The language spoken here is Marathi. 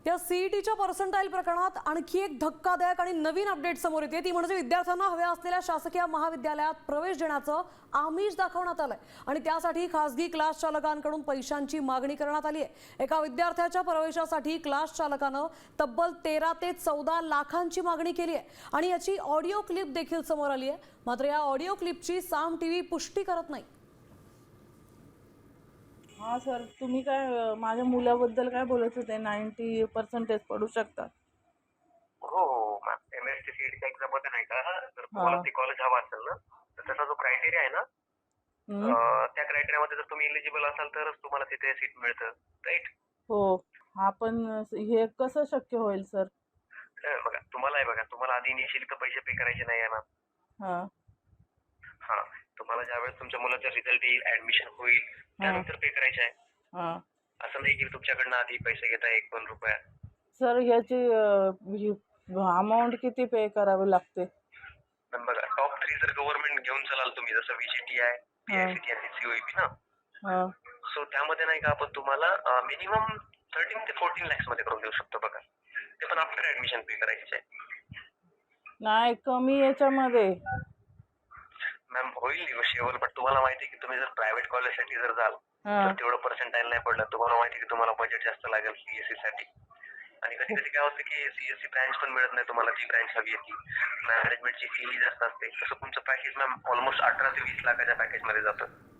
त्या सीईटीच्या पर्सेंटाईल प्रकरणात आणखी एक धक्कादायक आणि नवीन अपडेट समोर येते, ती म्हणजे विद्यार्थ्यांना हव्या असलेल्या शासकीय महाविद्यालयात प्रवेश देण्याचं आमिष दाखवण्यात आलंय आणि त्यासाठी खासगी क्लास चालकांकडून पैशांची मागणी करण्यात आली आहे। एका विद्यार्थ्याच्या प्रवेशासाठी क्लास चालकानं तब्बल 13 ते 14 लाखांची मागणी केली आहे आणि याची ऑडिओ क्लिप देखील समोर आली आहे। मात्र या ऑडिओ क्लिपची साम टीव्ही पुष्टी करत नाही। हाँ सर, तुम्ही काय माझ्या मुलाबद्दल काय बोलत होते? 90% पडू शकतात। हो हो मॅम, MSc सीईटीच्या एक्झाम मध्ये नाही का, जर तुम्हाला ते कॉलेज हवं असेल ना, तर त्याचा जो क्रायटेरिया आहे ना, त्या क्रायटेरियामध्ये जर तुम्ही एलिजिबल असाल तरच तुम्हाला तिथे सीट मिळतं, राईट? हो, हा पण हे कसं शक्य होईल सर? बघा, तुम्हाला आधी इनिशियली तर पैसे पे करायचे नाही आहे ना। हा हा, तुम्हाला ज्यावेळेस तुमच्या मुलाचा रिझल्ट येईल, ऍडमिशन होईल, त्यानंतर पे करायचे आहे। हा असं नाही की तुमच्याकडनं आधी पैसे घेताय 1-2 रुपया। सर, ह्याची अमाऊंट किती पे करावी लागते? पण बघा, टॉप 3 जर गव्हर्नमेंट घेऊन चलाल तुम्ही, जसं VGTI, PICT आणि COEP ना, हा सो त्यामध्ये नाही का आपण तुम्हाला मिनिमम 13 ते 14 lakhs मध्ये करून देऊ शकतो बघा। ते पण आफ्टर ऍडमिशन पे करायचे आहे। नाही, कमी याच्यामध्ये। मॅम होईल निगोशिएबल, पण तुम्हाला माहिती आहे की तुम्ही जर प्रायव्हेट कॉलेजसाठी जर जाल तर तेवढं पर्सेंटाईल नाही पडलं, तुम्हाला माहिती आहे की तुम्हाला बजेट जास्त लागेल CSE साठी। आणि कधी कधी काय होतं की CSE ब्रँच पण मिळत नाही तुम्हाला, जी ब्रँच हवी आहे ती। मॅनेजमेंटची फी जास्त असते, तसं तुमचं पॅकेज मॅम ऑलमोस्ट 18 ते 20 लाखाच्या पॅकेजमध्ये जातं।